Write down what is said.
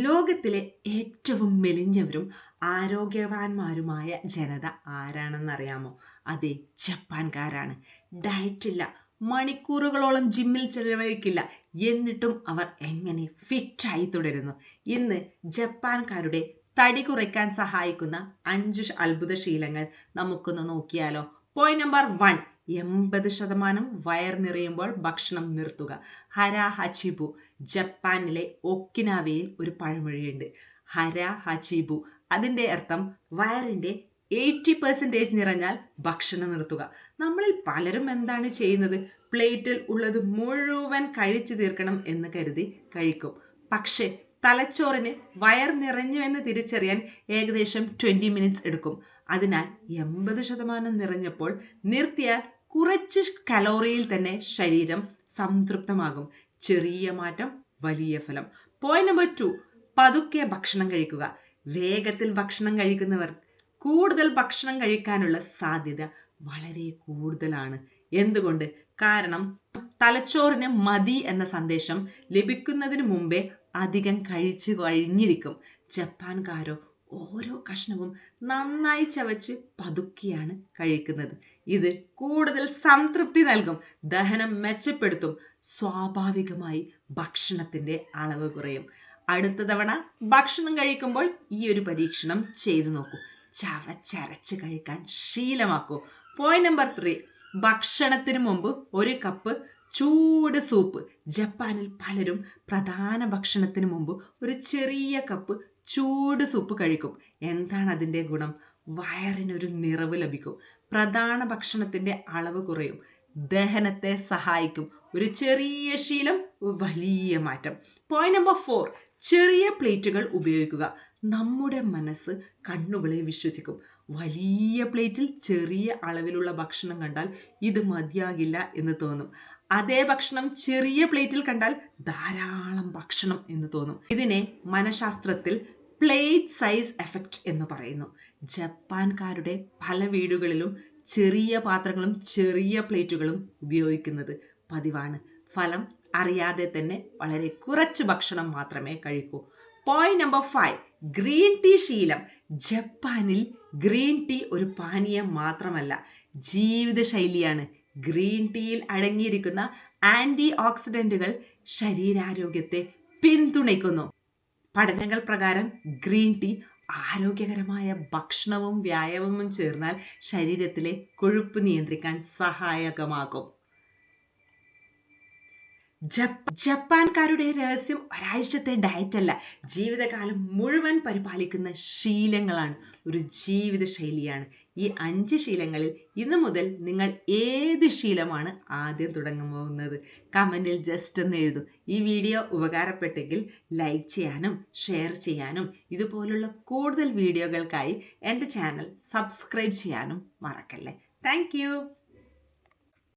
ലോകത്തിലെ ഏറ്റവും മെലിഞ്ഞവരും ആരോഗ്യവാന്മാരുമായ ജനത ആരാണെന്നറിയാമോ? അതെ, ജപ്പാൻകാരാണ്. ഡയറ്റില്ല, മണിക്കൂറുകളോളം ജിമ്മിൽ ചെലവഴിക്കില്ല, എന്നിട്ടും അവർ എങ്ങനെ ഫിറ്റായി തുടരുന്നു? ഇന്ന് ജപ്പാൻകാരുടെ തടി കുറയ്ക്കാൻ സഹായിക്കുന്ന 5 അത്ഭുത ശീലങ്ങൾ നമുക്കൊന്ന് നോക്കിയാലോ. പോയിന്റ് നമ്പർ 1, 80% വയർ നിറയുമ്പോൾ ഭക്ഷണം നിർത്തുക. ഹര ഹച്ചിബു. ജപ്പാനിലെ ഒക്കിനാവയിൽ ഒരു പഴമൊഴിയുണ്ട്, ഹര ഹച്ചിബു. അതിൻ്റെ അർത്ഥം വയറിൻ്റെ 80% നിറഞ്ഞാൽ ഭക്ഷണം നിർത്തുക. നമ്മളിൽ പലരും എന്താണ് ചെയ്യുന്നത്? പ്ലേറ്റിൽ ഉള്ളത് മുഴുവൻ കഴിച്ചു തീർക്കണം എന്ന് കരുതി കഴിക്കും. പക്ഷേ തലച്ചോറിന് വയർ നിറഞ്ഞു എന്ന് തിരിച്ചറിയാൻ ഏകദേശം 20 മിനിറ്റ്സ് എടുക്കും. അതിനാൽ 80% നിറഞ്ഞപ്പോൾ നിർത്തിയാൽ കുറച്ച് കലോറിയിൽ തന്നെ ശരീരം സംതൃപ്തമാകും. ചെറിയ മാറ്റം, വലിയ ഫലം. പോയിന്റ് നമ്പർ 2, പതുക്കെ ഭക്ഷണം കഴിക്കുക. വേഗത്തിൽ ഭക്ഷണം കഴിക്കുന്നവർ കൂടുതൽ ഭക്ഷണം കഴിക്കാനുള്ള സാധ്യത വളരെ കൂടുതലാണ്. എന്തുകൊണ്ട്? കാരണം തലച്ചോറിന് മതി എന്ന സന്ദേശം ലഭിക്കുന്നതിന് മുമ്പേ അധികം കഴിച്ചു കഴിഞ്ഞിരിക്കും. ജപ്പാൻകാരോ ഓരോ കഷ്ണവും നന്നായി ചവച്ച് പതുക്കിയാണ് കഴിക്കുന്നത്. ഇത് കൂടുതൽ സംതൃപ്തി നൽകും, ദഹനം മെച്ചപ്പെടുത്തും, സ്വാഭാവികമായി ഭക്ഷണത്തിൻ്റെ അളവ് കുറയും. അടുത്ത തവണ ഭക്ഷണം കഴിക്കുമ്പോൾ ഈ ഒരു പരീക്ഷണം ചെയ്തു നോക്കൂ. ചവച്ചരച്ച് കഴിക്കാൻ ശീലമാക്കൂ. പോയിന്റ് നമ്പർ 3, ഭക്ഷണത്തിന് മുമ്പ് 1 കപ്പ് ചൂട് സൂപ്പ്. ജപ്പാനിൽ പലരും പ്രധാന ഭക്ഷണത്തിന് മുമ്പ് ഒരു ചെറിയ കപ്പ് ചൂട് സൂപ്പ് കഴിക്കും. എന്താണ് അതിൻ്റെ ഗുണം? വയറിനൊരു നിറവ് ലഭിക്കും, പ്രധാന ഭക്ഷണത്തിൻ്റെ അളവ് കുറയും, ദഹനത്തെ സഹായിക്കും. ഒരു ചെറിയ ശീലം, വലിയ മാറ്റം. പോയിന്റ് നമ്പർ 4, ചെറിയ പ്ലേറ്റുകൾ ഉപയോഗിക്കുക. നമ്മുടെ മനസ്സ് കണ്ണുകളെ വിശ്വസിക്കും. വലിയ പ്ലേറ്റിൽ ചെറിയ അളവിലുള്ള ഭക്ഷണം കണ്ടാൽ ഇത് മതിയാകില്ല എന്ന് തോന്നും. അതേ ഭക്ഷണം ചെറിയ പ്ലേറ്റിൽ കണ്ടാൽ ധാരാളം ഭക്ഷണം എന്ന് തോന്നും. ഇതിനെ മനഃശാസ്ത്രത്തിൽ പ്ലേറ്റ് സൈസ് എഫക്റ്റ് എന്ന് പറയുന്നു. ജപ്പാൻകാരുടെ പല വീടുകളിലും ചെറിയ പാത്രങ്ങളും ചെറിയ പ്ലേറ്റുകളും ഉപയോഗിക്കുന്നത് പതിവാണ്. ഫലം അറിയാതെ തന്നെ വളരെ കുറച്ച് ഭക്ഷണം മാത്രമേ കഴിക്കൂ. പോയിന്റ് നമ്പർ 5, ഗ്രീൻ ടീ ശീലം. ജപ്പാനിൽ ഗ്രീൻ ടീ ഒരു പാനീയം മാത്രമല്ല, ജീവിതശൈലിയാണ്. ഗ്രീൻ ടീയിൽ അടങ്ങിയിരിക്കുന്ന ആൻറ്റി ഓക്സിഡൻറ്റുകൾ ശരീരാരോഗ്യത്തെ പിന്തുണയ്ക്കുന്നു. പഠനങ്ങൾ പ്രകാരം ഗ്രീൻ ടീ ആരോഗ്യകരമായ ഭക്ഷണവും വ്യായാമവും ചേർന്നാൽ ശരീരത്തിലെ കൊഴുപ്പ് നിയന്ത്രിക്കാൻ സഹായകമാകും. ജപ്പാൻകാരുടെ രഹസ്യം ഒരാഴ്ചത്തെ ഡയറ്റ് അല്ല, ജീവിതകാലം മുഴുവൻ പരിപാലിക്കുന്ന ശീലങ്ങളാണ്, ഒരു ജീവിതശൈലിയാണ്. ഈ 5 ശീലങ്ങളിൽ ഇന്നു മുതൽ നിങ്ങൾ ഏത് ശീലമാണ് ആദ്യം തുടങ്ങാൻ പോകുന്നത്? കമൻറ്റിൽ ജസ്റ്റ് ഒന്ന് എഴുതൂ. ഈ വീഡിയോ ഉപകാരപ്പെട്ടെങ്കിൽ ലൈക്ക് ചെയ്യാനും ഷെയർ ചെയ്യാനും ഇതുപോലുള്ള കൂടുതൽ വീഡിയോകൾക്കായി എൻ്റെ ചാനൽ സബ്സ്ക്രൈബ് ചെയ്യാനും മറക്കല്ലേ. താങ്ക്